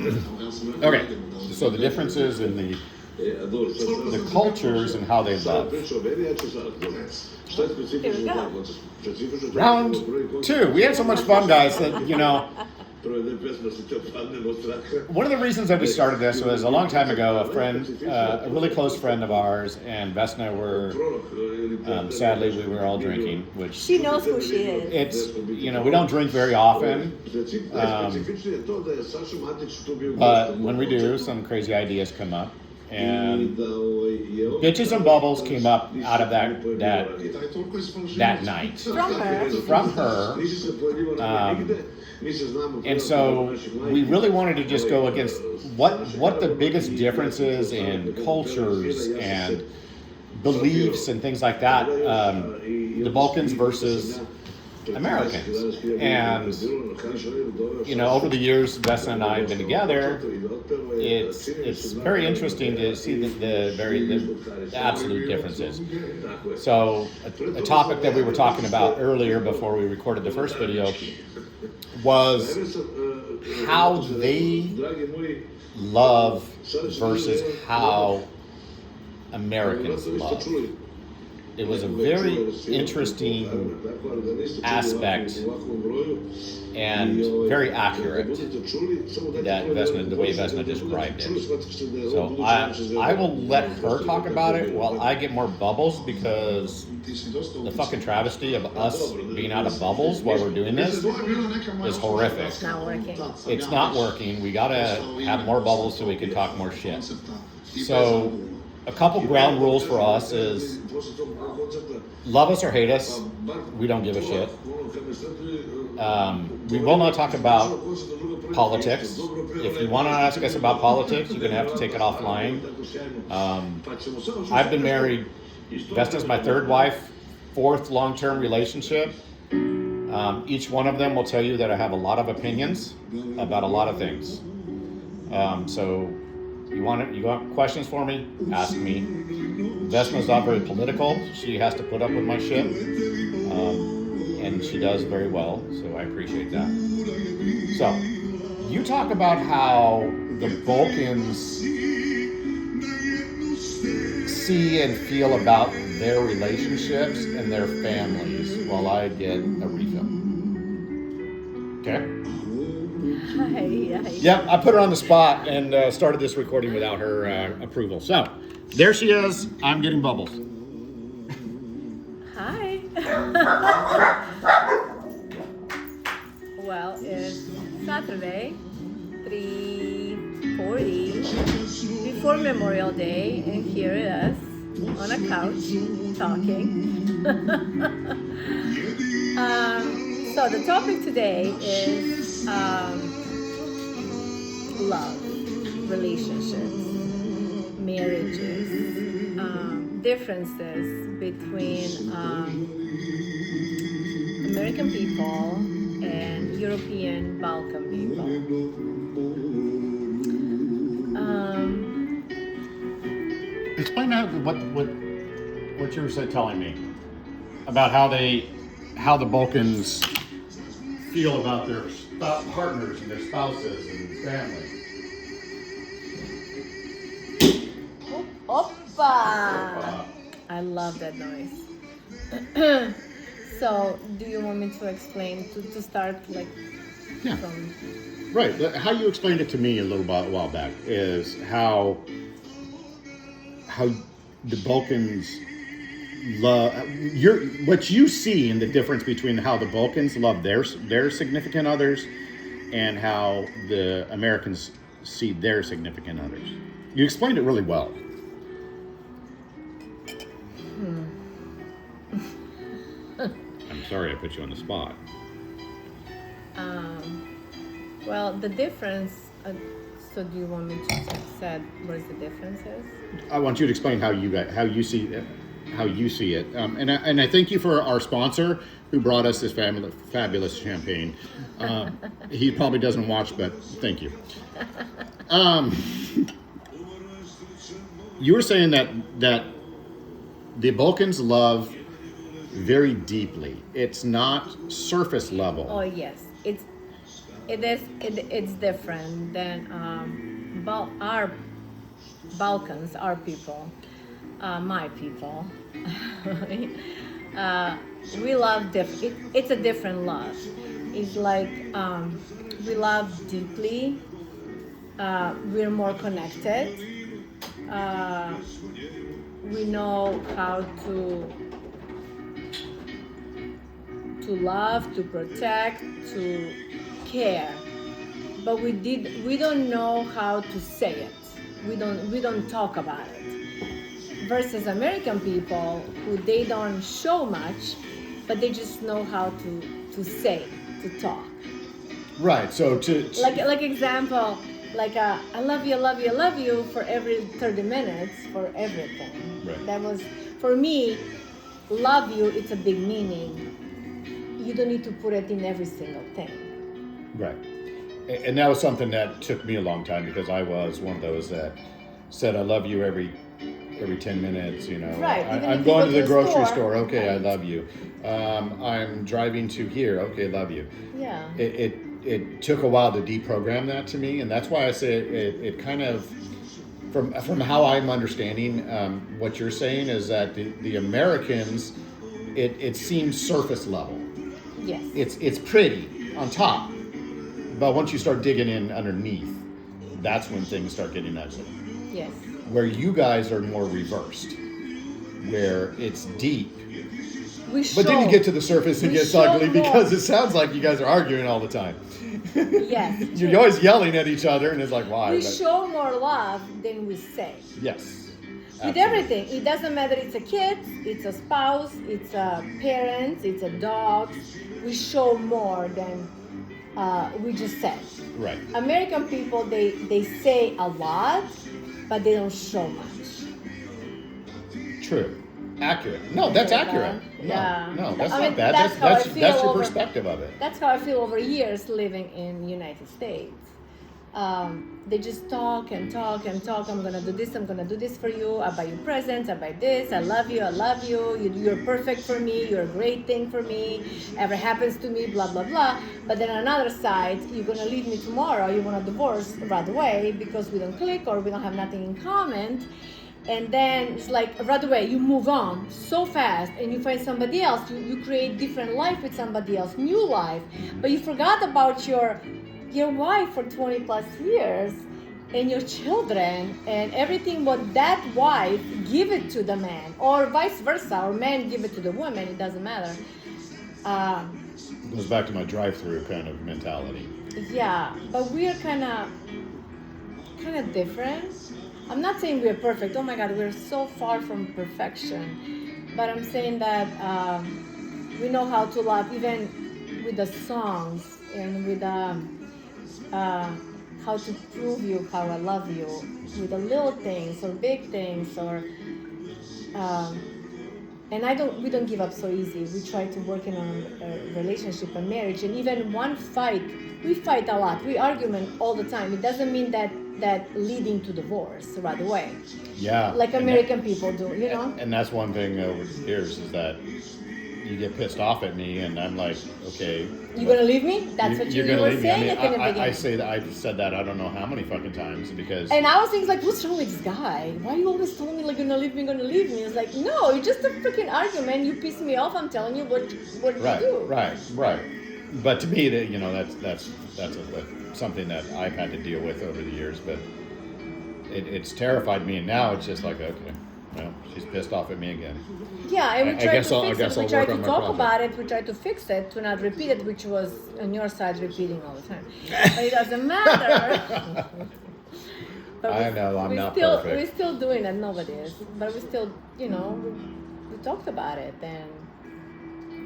Okay, so the differences in the cultures and how they love. Here we go. Round 2. We had so much fun, guys, that, you know, one of the reasons that we started this was a long time ago, a friend, a really close friend of ours, and Vesna were, sadly, we were all drinking, which... She knows who she is. It's, you know, we don't drink very often, but when we do, some crazy ideas come up. And Bitches and Bubbles came up out of that night. From her. And so we really wanted to just go against what the biggest differences in cultures and beliefs and things like that, the Balkans versus Americans. And, you know, over the years, Vesna and I have been together. It's very interesting to see the absolute differences. So a topic that we were talking about earlier before we recorded the first video was how they love versus how Americans love. It was a very interesting aspect and very accurate that the way Vesna described it. So I will let her talk about it while I get more bubbles, because the fucking travesty of us being out of bubbles while we're doing this is horrific. It's not working. It's not working. We gotta have more bubbles so we can talk more shit. So a couple ground rules for us is love us or hate us, we don't give a shit. We will not talk about politics. If you want to ask us about politics, you're going to have to take it offline. I've been married, Vesna's my third wife, fourth long-term relationship. Each one of them will tell you that I have a lot of opinions about a lot of things. So you want questions for me? Ask me. Vesna's not very political. She has to put up with my shit. And she does very well, so I appreciate that. So, you talk about how the Balkans see and feel about their relationships and their families while I get a refill. Okay? Hi. Yep, I put her on the spot and started this recording without her approval. So, there she is. I'm getting bubbles. Hi. Well, it's Saturday, 3:40, before Memorial Day, and here it is on a couch talking. So the topic today is love, relationships, marriages, differences between American people and European Balkan people. Explain what you were telling me about how the Balkans feel about their partners and their spouses and family. Oppa! I love that noise. So, do you want me to explain to start like Yeah. from? Right. How you explained it to me a while back is how the Balkans love what you see in the difference between how the Balkans love their significant others and how the Americans see their significant others. You explained it really well. I'm sorry I put you on the spot. Well, the difference. So, do you want me to say what the difference is? I want you to explain how you see it. And I thank you for our sponsor who brought us this fabulous champagne. He probably doesn't watch, but thank you. You were saying that the Balkans love very deeply. It's not surface level. Oh yes, it's different than our Balkans, our people, my people, we love it's a different love. It's like we love deeply. We're more connected. We know how to love, to protect, to care, but we don't know how to say it. We don't talk about it. Versus American people, who they don't show much, but they just know how to say, to talk. Right. So like example, like I love you, I love you, I love you for every 30 minutes for everything. Right. That was for me. Love you. It's a big meaning. You don't need to put it in every single thing. Right. And that was something that took me a long time, because I was one of those that said I love you every 10 minutes, you know. Right. I'm going to the grocery store. Okay, right. I love you. I'm driving to here. Okay, love you. Yeah. It took a while to deprogram that to me, and that's why I say it kind of, from how I'm understanding what you're saying, is that the Americans, it seems surface level. Yes. It's pretty on top, but once you start digging in underneath, that's when things start getting ugly. Yes. Where you guys are more reversed, where it's deep. But then you get to the surface and it gets ugly, because it sounds like you guys are arguing all the time. Yes. You're always yelling at each other, and it's like, why? We show more love than we say. Yes. With everything. It doesn't matter, it's a kid, it's a spouse, it's a parent, it's a dog. We show more than we just say. Right. American people, they say a lot, but they don't show much. True. Accurate. No, that's accurate. Yeah. No, that's I not mean, bad. That's your perspective of it. That's how I feel over years living in the United States. They just talk and talk and talk. I'm gonna do this. I'm gonna do this for you. I buy you presents. I buy this. I love you. I love you. You're perfect for me. You're a great thing for me. Ever happens to me, blah blah blah. But then on another side, you're gonna leave me tomorrow. You want a divorce right away because we don't click or we don't have nothing in common. And then it's like right away you move on so fast and you find somebody else. You create different life with somebody else, new life. But you forgot about your wife for 20 plus years and your children and everything what that wife give it to the man, or vice versa, or man give it to the woman. It doesn't matter. Goes back to my drive-through kind of mentality. Yeah, but we are kind of different. I'm not saying we're perfect. Oh my God, we're so far from perfection. But I'm saying that we know how to love, even with the songs and with how to prove you how I love you, with the little things or big things, or and we don't give up so easy. We try to work in a relationship, a marriage, and even one fight. We fight a lot. We argue all the time. It doesn't mean that leading to divorce right away. Yeah. Like American people do, you know? And that's one thing over the years, is that you get pissed off at me and I'm like, okay. You're going to leave me? That's what you were saying at the beginning. I say that, I've said that I don't know how many fucking times, because. And I was thinking, like, what's wrong with this guy? Why you always telling me, like, you're going to leave me? It's like, no, it's just a freaking argument. You piss me off. I'm telling you what right, you do. Right. But to me, that, you know, that's something that I've had to deal with over the years, but it's terrified me, and now it's just like, okay, well, she's pissed off at me again. Yeah, and we try to fix it. We try to talk closet. about it. We try to fix it, to not repeat it, which was on your side repeating all the time. But it doesn't matter. I know, I'm not perfect. We're still doing it. Nobody is. But we still, you know, we talked about it, and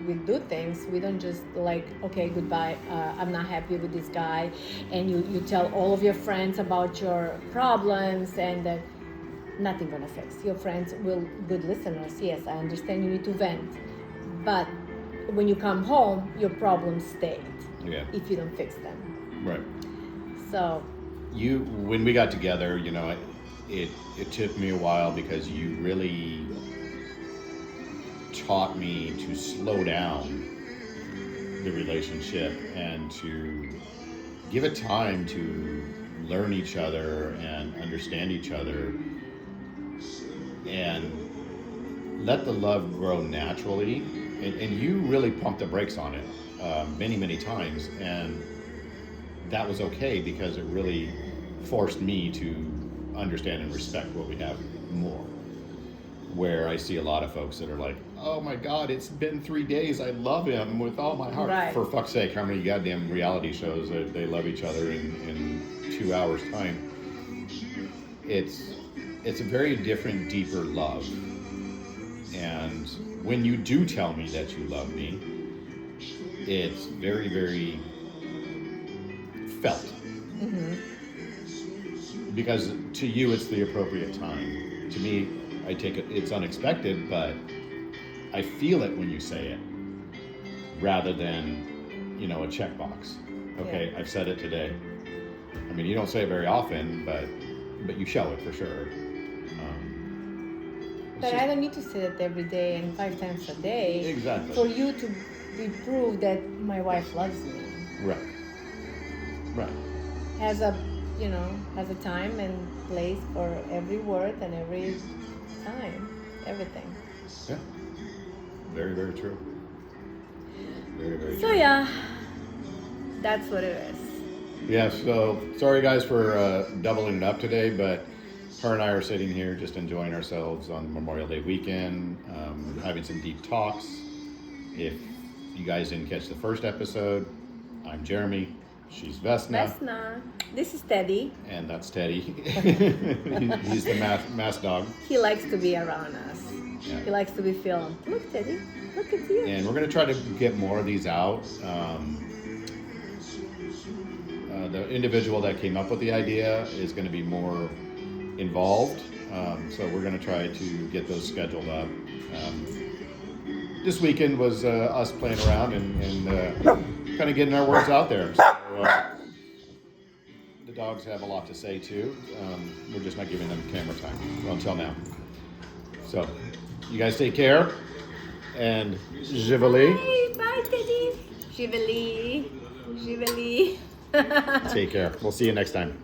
we do things. We don't just like, okay, goodbye, I'm not happy with this guy, and you tell all of your friends about your problems, and nothing gonna fix. Your friends will, good listeners, yes, I understand you need to vent, but when you come home, your problems stayed. Yeah. If you don't fix them. Right. So. When we got together, you know, it took me a while, because you really taught me to slow down the relationship and to give it time to learn each other and understand each other and let the love grow naturally. And you really pumped the brakes on it many times, and that was okay because it really forced me to understand and respect what we have more. Where I see a lot of folks that are like, oh my God, it's been 3 days. I love him with all my heart. Right. For fuck's sake, how many goddamn reality shows that they love each other in 2 hours time? It's a very different, deeper love. And when you do tell me that you love me, it's very, very felt. Mm-hmm. Because to you, it's the appropriate time. To me, I take it, it's unexpected, but I feel it when you say it, rather than, a checkbox. Okay, yeah. I've said it today. I mean, you don't say it very often, but you show it for sure. But I don't need to say it every day and 5 times a day. Exactly. For you to be proved that my wife loves me. Right. Has a time and place for every word and every time, everything. Yeah. Very, very true. Very, very true. So yeah, that's what it is. Yeah, so sorry guys for doubling it up today, but her and I are sitting here just enjoying ourselves on Memorial Day weekend, having some deep talks. If you guys didn't catch the first episode, I'm Jeremy. She's Vesna. This is Teddy. And that's Teddy. He's the mass dog. He likes to be around us. Yeah. He likes to be filmed. Look, Teddy. Look at you. And we're going to try to get more of these out. The individual that came up with the idea is going to be more involved. So we're going to try to get those scheduled up. This weekend was us playing around and kind of getting our words out there. So, the dogs have a lot to say too. We're just not giving them camera time until now. So, you guys take care. And Jivali. Bye, Teddy. Jivali. Take care. We'll see you next time.